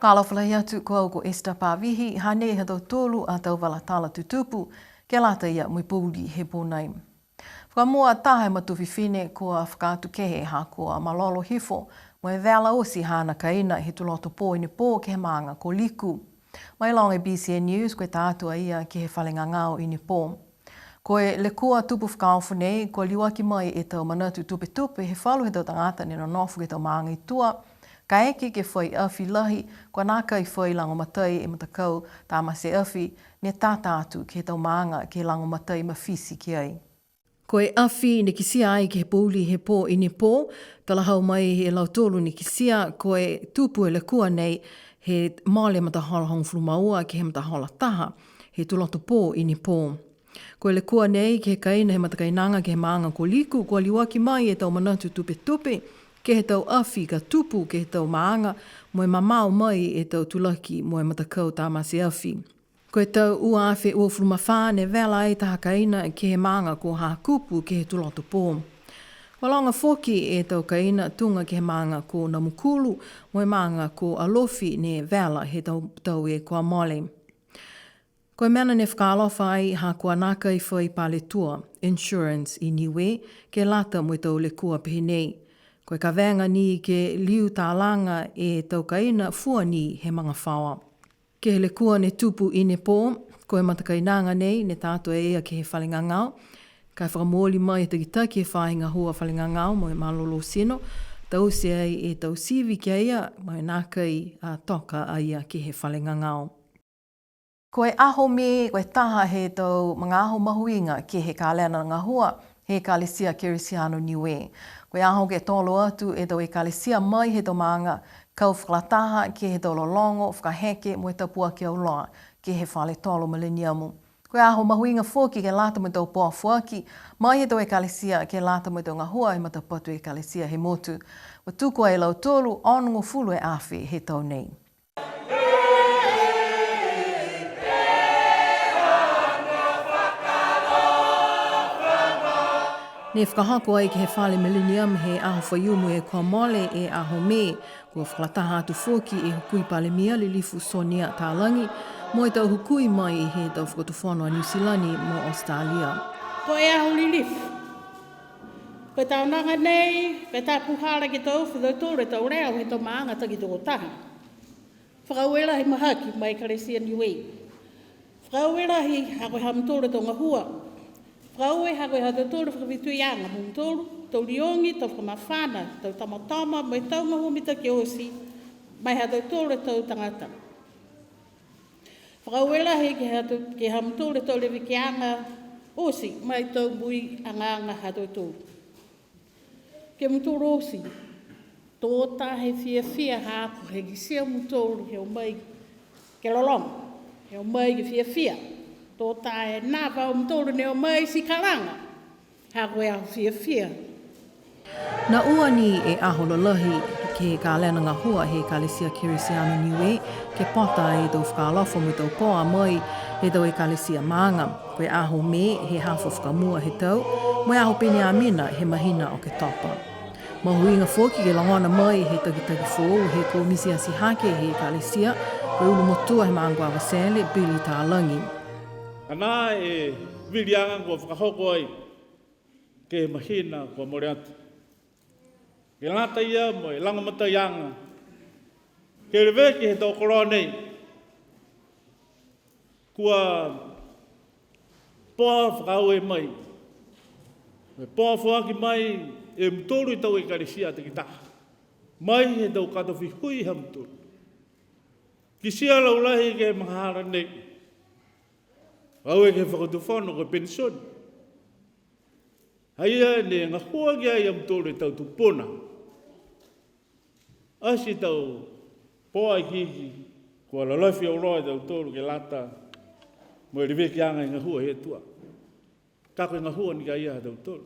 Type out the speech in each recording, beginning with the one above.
Kalofalahi atu ko au ko Esta Pavihi, hane he tau tolu a tau wala tala tutupu, ke lata ia mui pūri he pōnai. Whakamua tahe matuwhiwhine kua whakātu kehe ha kua malolo hifo, mo e wela osi hana kaina he tuloto pō ine pō ke he maanga ko liku. Mai long e BCN News koe tātua ia ke he whalenga ngāo ine pō. Koe le kua tupu whakaofu nei, ko liwaki mai e tau manatu tupe tupe he whalu he tau tangata nino nofu ke tau maanga i tua, ka eke ke whai awhi lahi, kua nāka i whai langomatai e matakau tā mase awhi, ne tātātu ke tau maanga ke langomatai mawhisi ki ai. Ko e awhi ne kisia ai ke he pōli he pō i ne pō, tala hau mai he lautolu ne kisia, ko e tūpu e le kua nei he male matahala hongfulu maua ke he matahala taha, he tuloto pō i ne pō. Ko e le kua nei ke he kaina he matakainanga ke he maanga ko liku, ko liwaki mai e tau manatu tupe tupe, ke he tau awhi ka tupu ke he tau maanga, mo e mamau mai e tau tulaki mo e matakau tā mase awhi. Ko e tau ua awhi ua furumawhāne vela e taha kaina ke he maanga ko ha kupu ke he tuloto pō. Walonga foki e tau kaina tunga ke he maanga ko namukulu, mo e maanga ko alofi ne vela he tau e kua mole. Ko e mena ne whakalofa ai ha kua naka i whai pale tua, insurance i Niue, ke lata mo e tau le kua pehe nei. Ko e ka venga ni ke liu tā langa e tau kaina fua ni he mga whawa. Ke he le kua ne tupu i ne pō, ko e matakainanga nei ne tātua e ea ke he whalinga ngau. Ka whakamōli mai e takitaki e whainga hua whalinga ngau mo e malolo sino. Tau se ai e tau sivi ki aia, mo e nākai a toka aia ke he whalinga ngau. Ko e aho me, ko e taha he tau mga aho mahuinga ke he kālena ngā hua, he kālesia Kerisiano Niue. Ko e aho ke tolo atu e tau e kālesia mai he tau maanga kau whakalataha ke he tau lolongo, whakaheke mo e tau pua ki au loa ke he whale tolo millenniumu. Ko e aho mahuinga fōki ke lata mo e tau pua fuaki, mai he tau e kālesia ke lata mo e tau ngā hua e matapatu e kālesia he motu. Wa tūkua e lau tolu, onungo fulu e awhi he tau nei. Ne whakahako ai ke he whale millennium he aho whaiumu e kua mole e aho me, kua whakalataha atu fōki e hukui pale mia le lifu sonia tālangi, mo e tau hukui mai i he tau whakatuwhanua New Zealandi mo Australia. Ko e aho li lifu. Ko e tau nanga nei, pe tā puhara ki tau whidau tōre tau reo he tau maanga taki tō taha. Whakauera he mahaki mai Karesia Niue. Whakauera he hako ham tōre tō ngā hua. Whakaue hako e hata tōru whakawitu i anga mō tōru, tau riongi, tau whamawhana, tau tamatama, mai tau mahumita ki osi, mai hata tōru tau tangata. Whakauela he ke ham tōru tau lewe ki anga osi, mai tau mui anga hata tōru. Ke mō tōru osi, tōta he whia hako he kisia mō tōru he o mai ke lolong, he o mai ke whia. Tō tae nā whao mtoro neo mai si karanga. Ha koe aho whia. Na ua ni e aho lalahi ke ka lena ngā hua he Kālesia Kerisiano Niue ke pota e tau whakalofo mo tau poa mai he tau e Kālesia maanga. Koe aho me he hawha whakamua he tau, mo aho pene a mina he mahina o ke topa. Mahuinga whoki ke langona mai he takitaki fōu he ko misi asi hake he Kālesia, koe ulu motua he maangua wasele Billy Tālangi. Ana e vilianga kua whakahoko ai ke mahina kua more atu. Ke lata ia mo e langamata ianga. Ke rewe ki he tau koroa nei. Kua poa whakau e mai. Me poa whaki mai e mtoru i tau e Karesia te ki taha. Mai he tau katofi hui ha mtoru. Ki sia laulahi ke mahara nei. Au e ke whakatuwhano ko pension. Haia ne ngā hua ki ai am tōre tau tupona. Asi tau poa i kiki, kua lalawhi au roa tau tōru ke lata, mo e rive ki anga i ngā hua he tua. Kako i ngā hua ni ka ia tau tōru.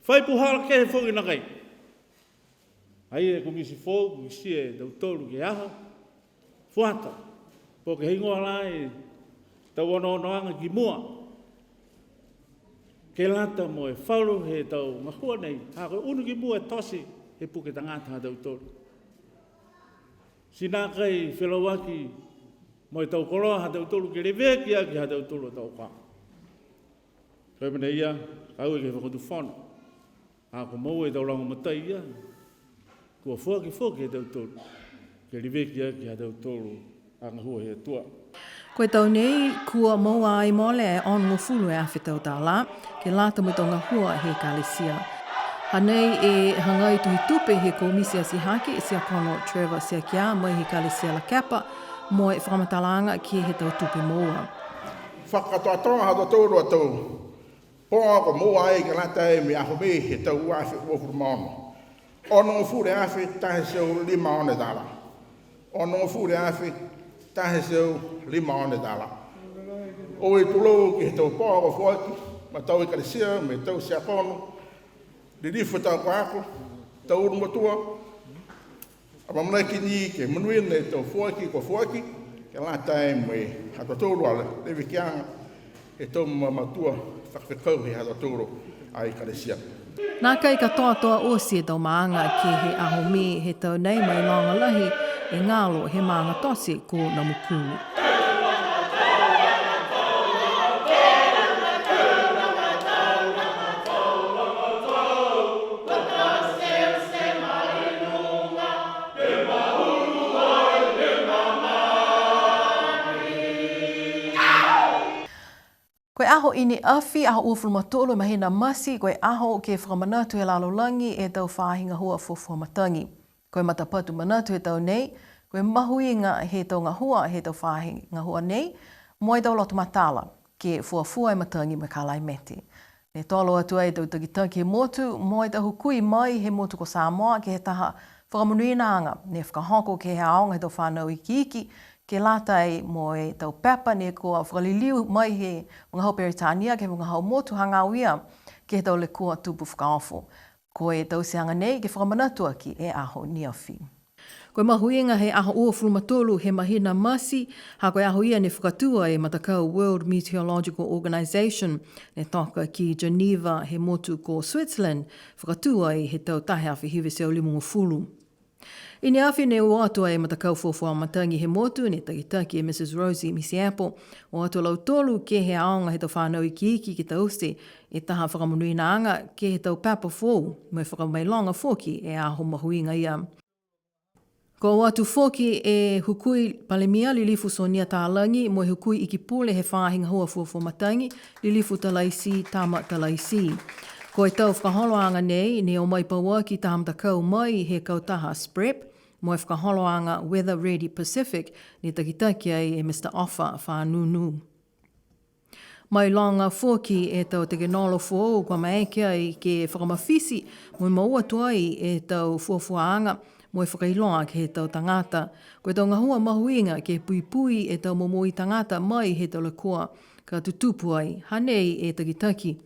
Whai puhara ke he whoki na kai. Haia e kumisi whou, kumisi e tau tōru ke aha. Fuata, po ke hingoa lai, tau ono ki mua. Ke lata mo e whauru he tau ngahua nei, hako unu ki mua e tosi he puke tangata tau tōru. Sina kai whelawaki mo tau koroa ha tau tolu ke rewe ki ha tau tolu tau ka. Kai mene ia, kau ke whakotu whana. A ko mau tau ranga matai ia. Kua whuaki whuaki tau tolu. Ke rewe ki ha tau tolu anga hua he tua. Koe tau nei, kua maua ai mole e onu fulu e awhetau tā la, ke lata mo tonga hua he kalesia. Hanei e hangai tuhi tupe he komisi a si hake, sia kono Trevor sia kia, mai he kalesia la kapa, mo e whakamatalanga ki he tau tupe maua. Whakatoa tonga hato tōru atou. Pōa ko maua e ka lata e me aho me he tau uawhi uafuru maono. Ono fure awhi tahe seu 5 one dala. Ono fure awhi tahe seu 5 one dala. O e tulou ki he tau pōa ko fuaki, ma tau i kalesia, me tau sia kono, Ririfu tau kāko, tau uru matua. Apamana ki ni ke manuia nei tau fuaki ko fuaki, ke la tae me hato tōru ale, lewe ki anga, he tau matua whakawhekau he hato tōru ai kalesia. Nā kai ka toa o si e tau maanga ki he aho me he tau nei mai longa lahi e ngalo he maanga tose ko na mukulu. Koe aho ini awhi, aho uafuru matolo mahina masi, koe aho ke whakamanatu he lalolangi e tau whāhinga hua fofua matangi. Koe matapatu manatu he tau nei, koe mahuinga he tau ngā hua he tau whāhinga hua nei, moe tau lotu matala ke fuafua e matangi me kālai meti. Ne tolo atua e tau takitaki he motu, moe tau hukui mai he motu ko Samoa ke he taha whakamunuinaanga, ne whakahoko ke he aonga he tau whānau iki, ke lātai mo e tau pepa ne kua whakaliliu mai he mga hau Peritania ke mga hau motu hangauia ke he tau le kua tupu whakaofo. Ko e tau seanga nei ke whakamanatu ki e aho niawhi. Koe mahuinga he aho uafuru matolu he mahina masi, ha koe aho ia ne whakatua e matakau World Meteorological Organization ne toka ki Geneva he motu ko Switzerland, whakatua e he tau tahe awhi hiwe seo 50. Ine awhi ne o atua e matakau fuafua matangi he motu, ne takitaki e Mrs. Rosie Missy Apple, o atua lau tolu ke he aonga he tau whānau iki ki tau se, e taha whakamunuinaanga ke he tau papa fōu, me whakamailonga fōki e aho mahuinga ia. Ko o atu fōki e hukui palemia lilifu sonia tālangi, mo e hukui iki pule he whāhinga hua fuafua matangi, lilifu talaisi, tama talaisi. Ko e tau whakaholoanga nei, ne o mai paua ki tahamta kau mai he kautaha SPREP, mo e whakaholoanga Weather Ready Pacific, ne takitaki ai e Mr. Offa whanunu. Mai longa fōki e tau te genolo fōu kwa maeke ai ke whakamawhisi, mo i maua tuai e tau fuafuaanga, mo e whakailoa ke he tau tangata. Ko e tau ngahua mahuinga ke pui e tau momo i tangata mai he tau lakua, ka tutupu ai, hanei e takitaki.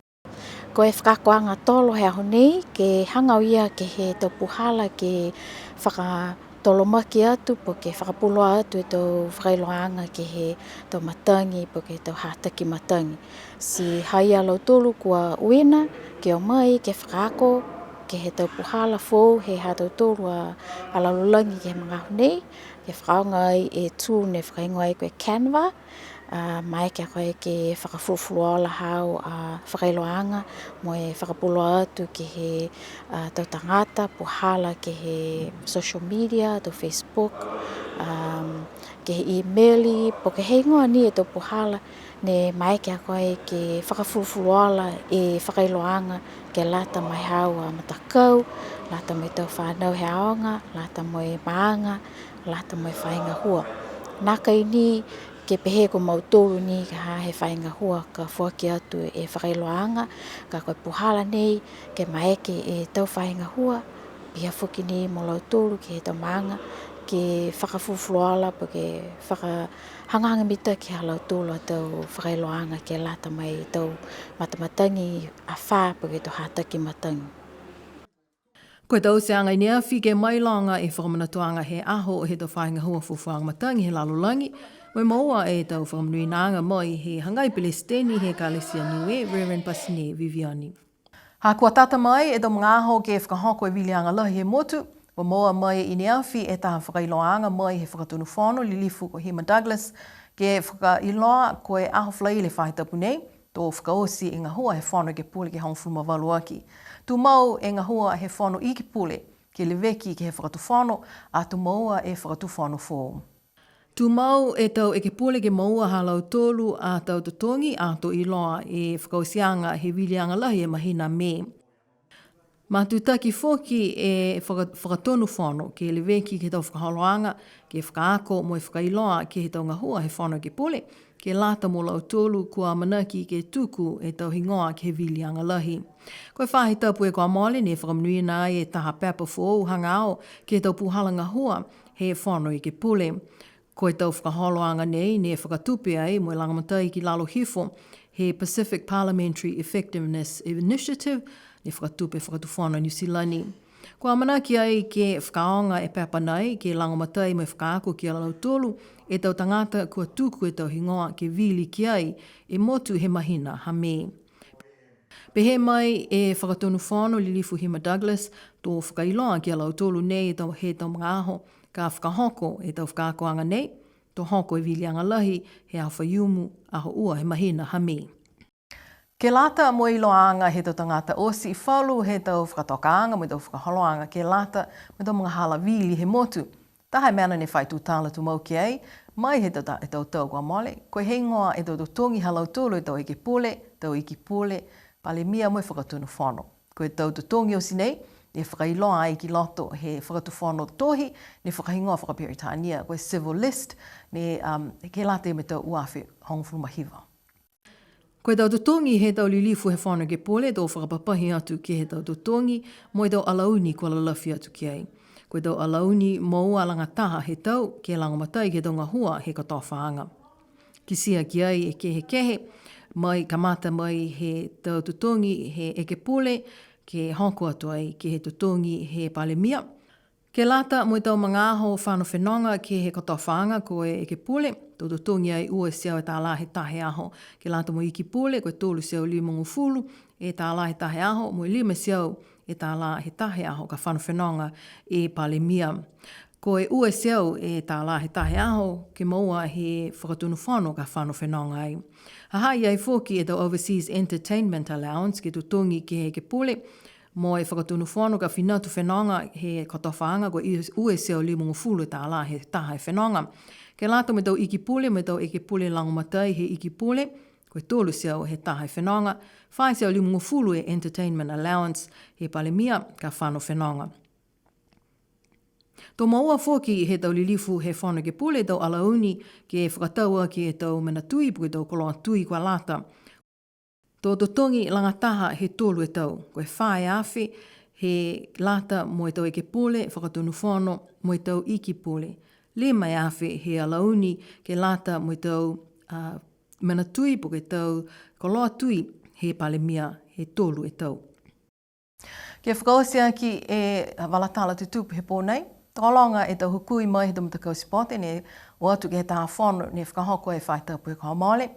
Ko e whakakoanga tolo he aho nei, ke hangau ia ke he tau puhala ke whakatolomaki atu, po ke whakapuloa atu e tau whakailoanga ke he tau matangi, po ke tau hātaki matangi. Si haia lau tolu kua uina, ke o mai, ke whakako, ke he tau puhala fōu, he hātau tolu a alalulangi ke he mga aho nei, ke whakaonga ai e tū ne whakaingoa ai koe Canva, mai ke koe ke whakafulufuluola hau a whakailoanga, mo e whakapuloa atu ke he tau tangata, puhala ke he social media, tau Facebook, ke he emaili, po ke hei ngoa ni e tau puhala, ne mai ke koe ke whakafulufuluola e whakailoanga, ke lata mai hau a matakau, lata mai tau whanau he aonga, lata mai maanga, lata mai whainga hua. Naka ini ke pehe ko mautolu ni ka ha he whainga hua ka whuaki atu e whakailoanga, ka koe puhala nei ke maeke e tau whainga hua, pia whuki ni mo lautolu ke he tau maanga, ke whakafulufuluala po ke whakahanganga mita ki ha lautolu a tau whakailoanga ke lata mai tau matamatangi a wha po ke tau hātaki matangi. Koe tau se anga inia whike mailanga e whakamanatuanga he aho he tau whainga hua fufuanga matangi he lalolangi, Mai maua e tau whakamunuinaanga mai he hangai Pelesteni he kalesia Niue, Reverend Pasine Viviani. Ha kua tata mai e tau mga aho ke whakahoko e wilianga lahi he motu, Wa moa mai i neawhi e taha whakailoanga mai he whakatunu whono li lifu ko Hima Douglas ke whakailoa koe aho flai le whaitapu nei tō whakaosi e ngā hua he whono ke pule ke hongfuma waluaki. Tu mau e ngā hua he whono i ki pule ke le veki ke he whakatu whono a tu maua e whakatu whono fō. Tu mau e tau e ke pule ke maua halau tōlu a tau tutongi a tō iloa e whakaosianga he wilianga lahi e mahina me. Ma tu taki foki e whakatonu whono ke le veki ke tau whakaholoanga, ke whakaako mo e whakailoa ke he tau ngahua he whono ke pule, ke lata mo lau tōlu kua manaki ke tuku e tau hingoa ke he wilianga lahi. Koe whahi tapu e kua mole ne whakamnui nā e taha pepa fōu hanga ao ke tau puhala ngahua he whono i ke pule. Koe tau whakaholoanga nei ne whakatupe ai mo e langamatai ki lalo hifo he Pacific Parliamentary Effectiveness Initiative ne whakatupe whakatu whono New Zealandi. Kua manaki ai ke whakaonga e pepa nei ke langamatai mo e whakaako ki alau tolu e tau tangata kua tuku e tau hingoa ke vili ki ai e motu he mahina ha me. Pehe mai e whakatonu whono li lifu Hima Douglas tō whakailoa ki alau tolu nei e tau he tau mga aho ka whakahoko e tau whakakoanga nei, tō hoko e wilianga lahi he au whaiumu aho ua he mahina ha me. Ke lata mo i loanga he tau tangata osi i whalu he tau whakatokaanga mo i tau whakaholoanga ke lata mo tau mga hala vili he motu. Taha mena ne whai tūtala tu mau ki ai, mai he tau tau kua mole, koe hengoa e tau tongi halau tōlu e tau iki pule, tau iki pule, pale mia mo i whakatunu whono. Koe tau tongi o sinei, ne whakailoa ai ki loto he whakatu whono tohi, ne whakahingoa whakaperitania, koe civil list, ne ke lata e me tau uawhi hongfuma hiva. Koe tau tutongi he tau lilifu he whono ke pole, tau whakapapahi atu ki he tau tutongi, mo i tau alauni kua lalafi atu ki ai. Koe tau alauni mo alanga taha he tau, ke langamatai ke tau ngahua he katowhaanga. Kisia ki ai e kehe, mai kamata mai he tau tutongi he eke pole, ke honko atu ai ke he tutongi he palemia. Ke lata mo i tau mga aho whano whenonga ke he katowhaanga koe eke pole, tau tutongi ai ua siau e tā la he tahe aho. Ke lata mo iki pole, koe tōlu siau 5 e tā la he tahe aho, mo i 5 siau e tā la he tahe aho ka whano whenonga e palemia. Ko e ua siau e tā la he tahe aho ke maua he whakatunu whano ka whano whenonga ai. Hahai ai fōki e tau Overseas Entertainment Allowance ke tutongi ke he ke pule, mo e whakatunu whano ka whinatu whenonga he katowhaanga ko ua siau 5 e tā la he tahe whenonga. Ke lata me tau iki pule, me tau eke pule langumatai he iki pule, koe tōlu siau he tahe whenonga, whae siau 5 e Entertainment Allowance he palemia ka whano whenonga. Tō maua fōki he tau lilifu he whono ke pule tau alauni ke whakataua ki e tau mena tui pu e tau koloa tui kua lata. Tō totongi langataha he tōlu e tau, koe whae awhi he lata mo e tau eke pule, whakatunu whono mo e tau iki pule. Le mai awhi he alauni ke lata mo e tau mena tui pu e tau koloa tui he palemia he tōlu e tau. Ke whakaosia ki e walatala tutupu he pōnei, tōlonga e tau hukui mai he tamutakau sipote ne o atu ke he taha whono ne whakahoko e whaitapu e kaha mole.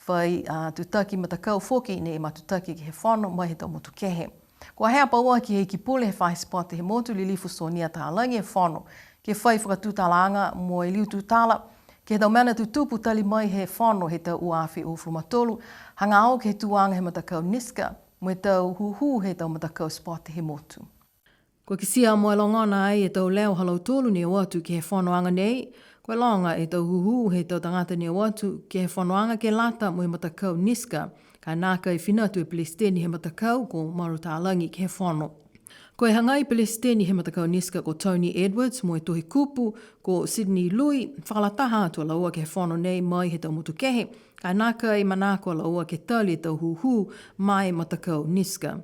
Whai tutaki matakau whoki ne matutaki ki he whono mai he tau motu kehe. Kua hea paua ki he ki pule he whai sipote he motu lilifu sonia taha langi he whono. Ke whai whakatūtalanga mo e liu tūtala. Ke he tau mena tutupu tali mai he whono he tau uawhi o frumatolu. Hanga au ke he tuanga he matakau niska mo e tau huhu he tau matakau sipote he motu. Koe kisia mo e longona ai e tau leo halau tōlu ni o atu ki he whanoanga nei. Koe longa e tau huhu he tau tangata ni o atu ki he whanoanga ke lata mo e matakau niska. Ka nāka e whinatu e Palestini he matakau ko maru tālangi ki he whano. Koe hangai Palestini he matakau niska ko Tony Edwards mo e tohi kupu ko Sydney Lui. Whakalataha atu laua ke he whano nei mai he tau mutu kehe. Ka nāka e manako laua ke tali e tau huhu mai matakau niska.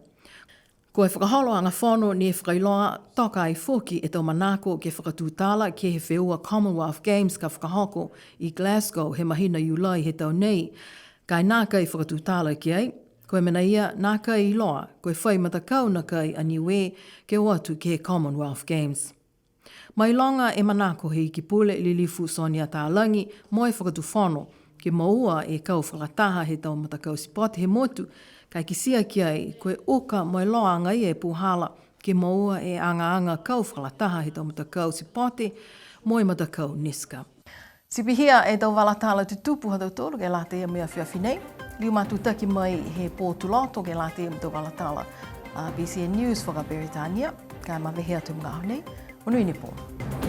Ko e whakaholo anga whono ne whakailoa toka ai whoki e tau manako ke whakatūtala ke he wheua Commonwealth Games ka whakahoko i Glasgow he mahina Iulai he tau nei. Kai nāka i whakatūtala ki ai, ko e mena ia nāka i loa, ko e whai matakau na kai a Niue ke o atu ke Commonwealth Games. Mai longa e manako he iki pule lilifu Sonia Tālangi mo e whakatu whono ke maua e kau whakataha he tau matakau sipote he motu. Kai kisia ki ai, koe oka mo e loa ngai e puhala Ke maua e anga kau whalataha he tau matakau si poti, moi matakau niska. Sipihia e tau walatala tutupu ha tau tolu ke la te ia mea whiawhinei. Liu matutaki mai he pōtulato ke la te ia tau walatala BCN News whaka Beritania. Ka mawehe atu mga honei. Onui ni pō.